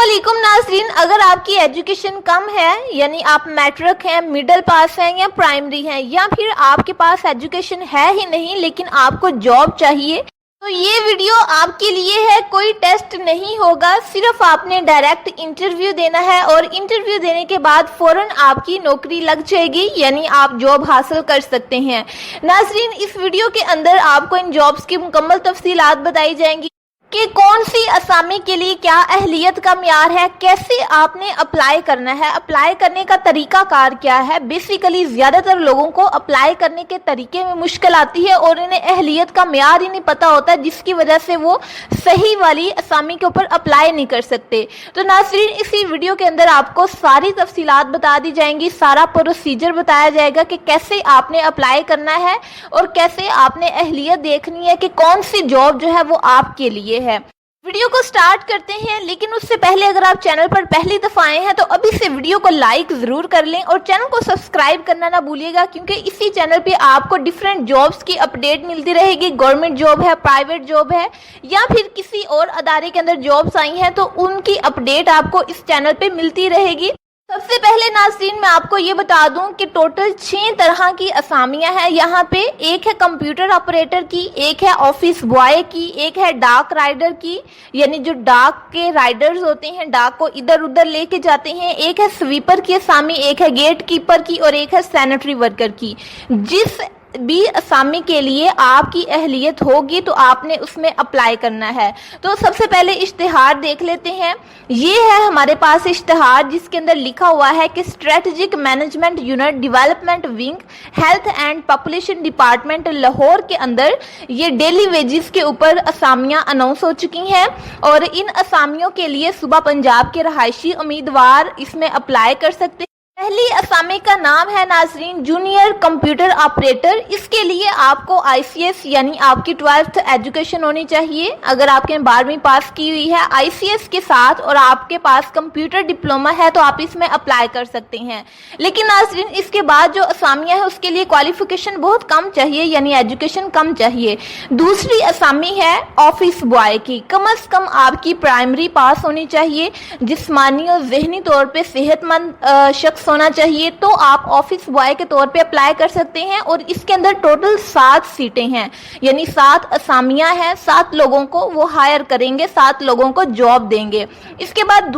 अस्सलामुअलैकुम नाज़रीन, अगर आपकी एजुकेशन कम है यानी आप मैट्रिक हैं, मिडिल पास हैं या प्राइमरी हैं, या फिर आपके पास एजुकेशन है ही नहीं लेकिन आपको जॉब चाहिए, तो ये वीडियो आपके लिए है। कोई टेस्ट नहीं होगा, सिर्फ आपने डायरेक्ट इंटरव्यू देना है और इंटरव्यू देने के बाद फौरन आपकी नौकरी लग जाएगी, यानी आप जॉब हासिल कर सकते हैं। नाज़रीन, इस वीडियो के अंदर आपको इन जॉब्स की मुकम्मल तफसीलात बताई जाएंगी कि कौन सी असामी के लिए क्या अहलियत का म्यार है, कैसे आपने अप्लाई करना है, अप्लाई करने का तरीका कार क्या है। बेसिकली ज़्यादातर लोगों को अप्लाई करने के तरीके में मुश्किल आती है और इन्हें अहलियत का म्यार ही नहीं पता होता, जिसकी वजह से वो सही वाली असामी के ऊपर अप्लाई नहीं कर सकते। तो नाज़रीन, इसी वीडियो के अंदर आपको सारी तफसीलात बता दी जाएंगी, सारा प्रोसीजर बताया जाएगा कि कैसे आपने अप्लाई करना है और कैसे आपने अहलियत देखनी है कि कौन सी जॉब जो है वो आपके लिए है। वीडियो को स्टार्ट करते हैं, लेकिन उससे पहले अगर आप चैनल पर पहली दफा आए हैं तो अभी से वीडियो को लाइक जरूर कर लें और चैनल को सब्सक्राइब करना ना भूलिएगा, क्योंकि इसी चैनल पे आपको डिफरेंट जॉब्स की अपडेट मिलती रहेगी। गवर्नमेंट जॉब है, प्राइवेट जॉब है या फिर किसी और अदारे के अंदर जॉब्स आई हैं तो उनकी अपडेट आपको इस चैनल पे मिलती रहेगी। सबसे पहले नाज़रीन, मैं आपको ये बता दूं कि टोटल 6 तरह की असामियां हैं यहाँ पे। एक है कंप्यूटर ऑपरेटर की, एक है ऑफिस बॉय की, एक है डाक राइडर की, यानी जो डाक के राइडर्स होते हैं, डाक को इधर उधर लेके जाते हैं, एक है स्वीपर की असामी, एक है गेट कीपर की और एक है सैनिटरी वर्कर की। जिस भी असामी के लिए आपकी अहलियत होगी तो आपने उसमें अप्लाई करना है। तो सबसे पहले इश्तिहार देख लेते हैं। ये है हमारे पास इश्तिहार, जिसके अंदर लिखा हुआ है कि strategic management unit development wing, health and population department Lahore के अंदर ये डेली वेजेस के ऊपर असामियां अनाउंस हो चुकी हैं और इन असामियों के लिए सूबा पंजाब के रहायशी उम्मीदवार इसमें अप्लाई कर सकते हैं। पहली असामी का नाम है नाज़रीन जूनियर कंप्यूटर ऑपरेटर। इसके लिए आपको आईसीएस यानी आपकी 12th एजुकेशन होनी चाहिए। अगर आपने 12वीं पास की हुई है आईसीएस के साथ और आपके पास कंप्यूटर डिप्लोमा है तो आप इसमें अप्लाई कर सकते हैं। लेकिन नाज़रीन, इसके बाद जो असामियां हैं उसके लिए क्वालिफिकेशन बहुत कम चाहिए, यानी एजुकेशन कम चाहिए। दूसरी असामी है ऑफिस बॉय की। कम अज कम आपकी प्राइमरी पास होनी चाहिए, जिस्मानी और जहनी तौर पर सेहतमंद शख्स होना चाहिए, तो आप ऑफिस बॉय के तौर पे अप्लाई कर सकते हैं। और इसके अंदर टोटल 7 सीटें हैं, यानी 7 असामियां हैं, 7 लोगों को वो हायर करेंगे, 7 लोगों को जॉब देंगे। इसके बाद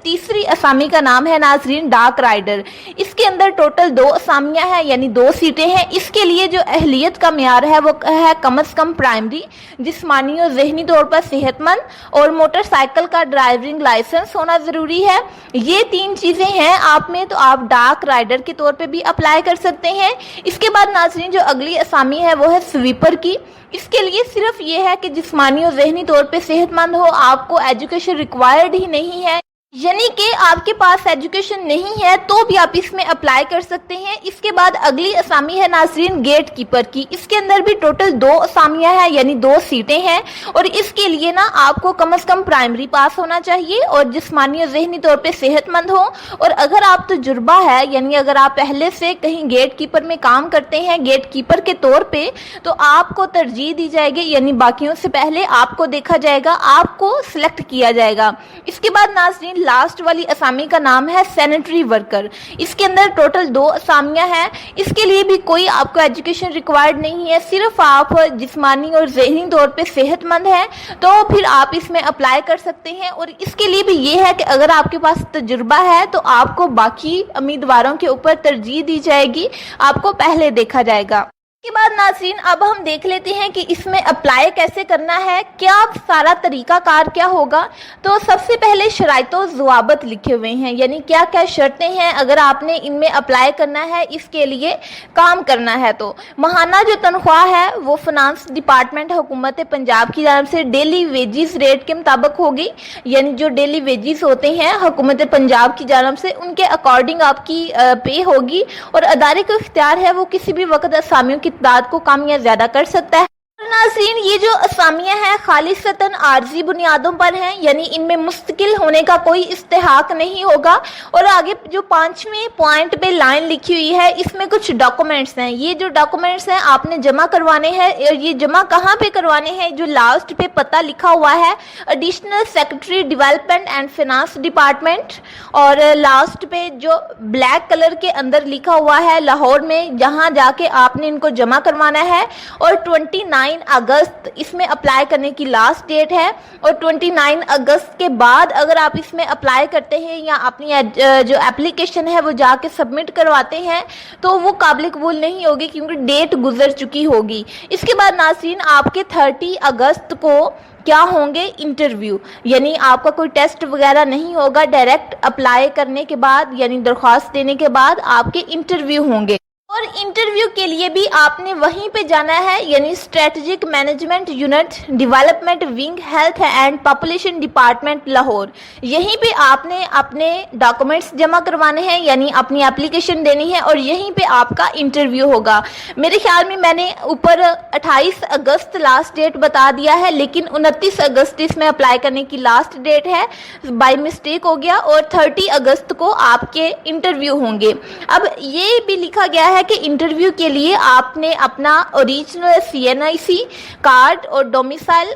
तीसरी असामी का नाम है नाज़रीन डाक राइडर। इसके अंदर टोटल 2 असामियां हैं, यानी 2 सीटें हैं। इसके लिए जो अहलियत का म्यार है वो है कम अज कम प्राइमरी, जिस्मानी और जहनी तौर पर सेहतमंद और मोटरसाइकिल का ड्राइविंग लाइसेंस होना जरूरी है। ये 3 चीजें हैं आप में, तो आप डाक राइडर के तौर पे भी अप्लाई कर सकते हैं। इसके बाद नाज़रीन जो अगली असामी है वो है स्वीपर की। इसके लिए सिर्फ ये है कि जिस्मानी और जहनी तौर पे सेहतमंद हो, आपको एजुकेशन रिक्वायर्ड ही नहीं है, यानी कि आपके पास एजुकेशन नहीं है तो भी आप इसमें अप्लाई कर सकते हैं। इसके बाद अगली असामी है नाज़रीन गेट कीपर की। इसके अंदर भी टोटल 2 असामियां हैं, यानी 2 सीटें हैं और इसके लिए ना आपको कम से कम प्राइमरी पास होना चाहिए और जिस्मानी और जहनी तौर पे सेहतमंद हो। और अगर आप तजुर्बा है, यानी अगर आप पहले से कहीं गेट कीपर में काम करते हैं गेट कीपर के तौर पे, तो आपको तरजीह दी जाएगी, यानी बाकियों से पहले आपको देखा जाएगा, आपको सिलेक्ट किया जाएगा। इसके बाद नाज़रीन लास्ट वाली असामी का नाम है सैनिटरी वर्कर। इसके अंदर टोटल 2 असामियां हैं। इसके लिए भी कोई आपको एजुकेशन रिक्वायर्ड नहीं है, सिर्फ आप जिस्मानी और ज़हनी तौर पे सेहतमंद हैं तो फिर आप इसमें अप्लाई कर सकते हैं। और इसके लिए भी ये है कि अगर आपके पास तजुर्बा है तो आपको बाकी उम्मीदवारों के ऊपर तरजीह दी जाएगी, आपको पहले देखा जाएगा। इसके बाद नाज़रीन अब हम देख लेते हैं कि इसमें अप्लाई कैसे करना है, क्या सारा तरीका कार क्या होगा। तो सबसे पहले शराइतो ज़वाबत लिखे हुए हैं, यानी क्या क्या शर्तें हैं अगर आपने इनमें अप्लाई करना है, इसके लिए काम करना है। तो माहाना जो तनख्वाह है वो फाइनेंस डिपार्टमेंट हुकूमत पंजाब की जानब से डेली वेजिस रेट के मुताबिक होगी, यानी जो डेली वेजिस होते हैं हुकूमत पंजाब की जानब से उनके अकॉर्डिंग आपकी पे होगी। और अदारे को इख्तियार है वो किसी भी वक्त असामियों की तादाद को कम या ज़्यादा कर सकता है। नाज़रीन, ये जो असामियाँ हैं खालिसतन आर्जी बुनियादों पर हैं, यानी इनमें मुस्तकिल होने का कोई इस्तेहाक नहीं होगा। और आगे जो 5वें पॉइंट पे लाइन लिखी हुई है, इसमें कुछ डॉक्यूमेंट्स हैं। ये जो डॉक्यूमेंट्स हैं आपने जमा करवाने हैं, और ये जमा कहाँ पे करवाने हैं, जो लास्ट पे पता लिखा हुआ है additional secretary development and finance department, और लास्ट पे जो ब्लैक कलर के अंदर लिखा हुआ है लाहौर में, जहाँ जाके आपने इनको जमा करवाना है। और 29 अगस्त इसमें अप्लाई करने की लास्ट डेट है, और 29 अगस्त के बाद अगर आप इसमें अप्लाई करते हैं या अपनी जो एप्लीकेशन है वो जाके सबमिट करवाते हैं तो वो काबिल कबूल नहीं होगी, क्योंकि डेट गुजर चुकी होगी। इसके बाद नाज़रीन, आपके 30 अगस्त को क्या होंगे, इंटरव्यू, यानी आपका कोई टेस्ट वगैरह नहीं होगा। डायरेक्ट अप्लाई करने के बाद यानी दरख्वास्त देने के बाद आपके इंटरव्यू होंगे, और इंटरव्यू के लिए भी आपने वहीं पे जाना है, यानी strategic management unit development wing health and population department Lahore. यहीं पे आपने अपने डॉक्यूमेंट्स जमा करवाने हैं, यानी अपनी एप्लीकेशन देनी है, और यहीं पे आपका इंटरव्यू होगा। मेरे ख्याल में मैंने ऊपर 28 अगस्त लास्ट डेट बता दिया है, लेकिन 29 अगस्त इसमें अप्लाई करने की लास्ट डेट है, बाय मिस्टेक हो गया, और 30 अगस्त को आपके इंटरव्यू होंगे। अब ये भी लिखा गया है कि इंटरव्यू के लिए आपने अपना ओरिजिनल CNIC कार्ड और डोमिसाइल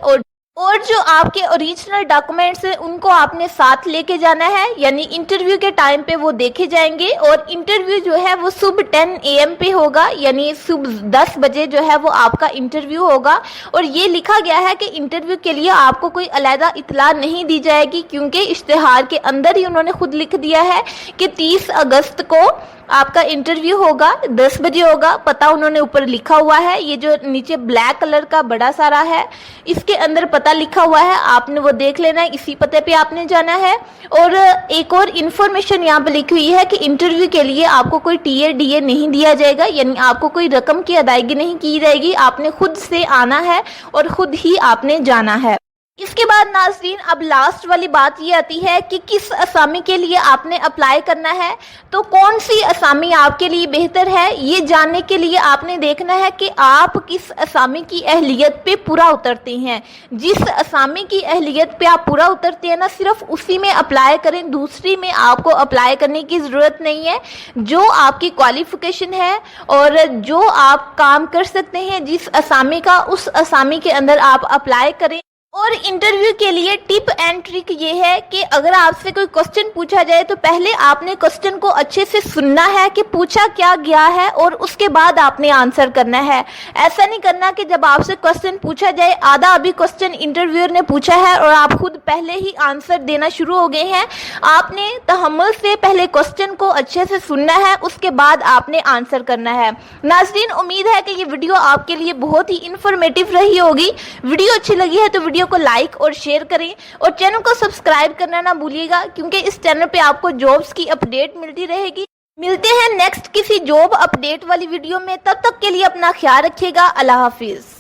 और जो आपके ओरिजिनल डॉक्यूमेंट्स हैं उनको आपने साथ लेके जाना है, यानी इंटरव्यू के टाइम पे वो देखे जाएंगे। और इंटरव्यू जो है वो सुबह 10 AM पे होगा, यानी सुबह 10 बजे जो है वो आपका इंटरव्यू होगा। और ये लिखा गया है कि इंटरव्यू के लिए आपको कोई अलहदा इतला नहीं दी जाएगी, क्योंकि इश्तिहार के अंदर ही उन्होंने खुद लिख दिया है कि 30 अगस्त को आपका इंटरव्यू होगा, 10 बजे होगा। पता उन्होंने ऊपर लिखा हुआ है, ये जो नीचे ब्लैक कलर का बड़ा सारा है इसके अंदर पता लिखा हुआ है, आपने वो देख लेना है, इसी पते पे आपने जाना है। और एक और इन्फॉर्मेशन यहाँ पे लिखी हुई है कि इंटरव्यू के लिए आपको कोई TADA नहीं दिया जाएगा, यानी आपको कोई रकम की अदायगी नहीं की जाएगी, आपने खुद से आना है और खुद ही आपने जाना है। इसके बाद नाज़रीन, अब लास्ट वाली बात ये आती है कि किस असामी के लिए आपने अप्लाई करना है, तो कौन सी असामी आपके लिए बेहतर है, ये जानने के लिए आपने देखना है कि आप किस असामी की अहलियत पे पूरा उतरते हैं। जिस असामी की अहलियत पे आप पूरा उतरते हैं ना, सिर्फ उसी में अप्लाई करें, दूसरी में आपको अप्लाई करने की ज़रूरत नहीं है। जो आपकी क्वालिफ़िकेशन है और जो आप काम कर सकते हैं जिस असामी का, उस असामी के अंदर आप अप्लाई करें। और इंटरव्यू के लिए टिप एंड ट्रिक ये है कि अगर आपसे कोई क्वेश्चन पूछा जाए तो पहले आपने क्वेश्चन को अच्छे से सुनना है कि पूछा क्या गया है, और उसके बाद आपने आंसर करना है। ऐसा नहीं करना कि जब आपसे क्वेश्चन पूछा जाए, आधा अभी क्वेश्चन इंटरव्यूअर ने पूछा है और आप खुद पहले ही आंसर देना शुरू हो गए हैं। आपने तहम्मुल से पहले क्वेश्चन को अच्छे से सुनना है, उसके बाद आपने आंसर करना है। नाज़रीन, उम्मीद है कि ये वीडियो आपके लिए बहुत ही इंफॉर्मेटिव रही होगी। वीडियो अच्छी लगी है तो वीडियो को लाइक और शेयर करें, और चैनल को सब्सक्राइब करना ना भूलिएगा, क्योंकि इस चैनल पे आपको जॉब्स की अपडेट मिलती रहेगी। मिलते हैं नेक्स्ट किसी जॉब अपडेट वाली वीडियो में, तब तक के लिए अपना ख्याल रखिएगा। अल्लाह हाफिज।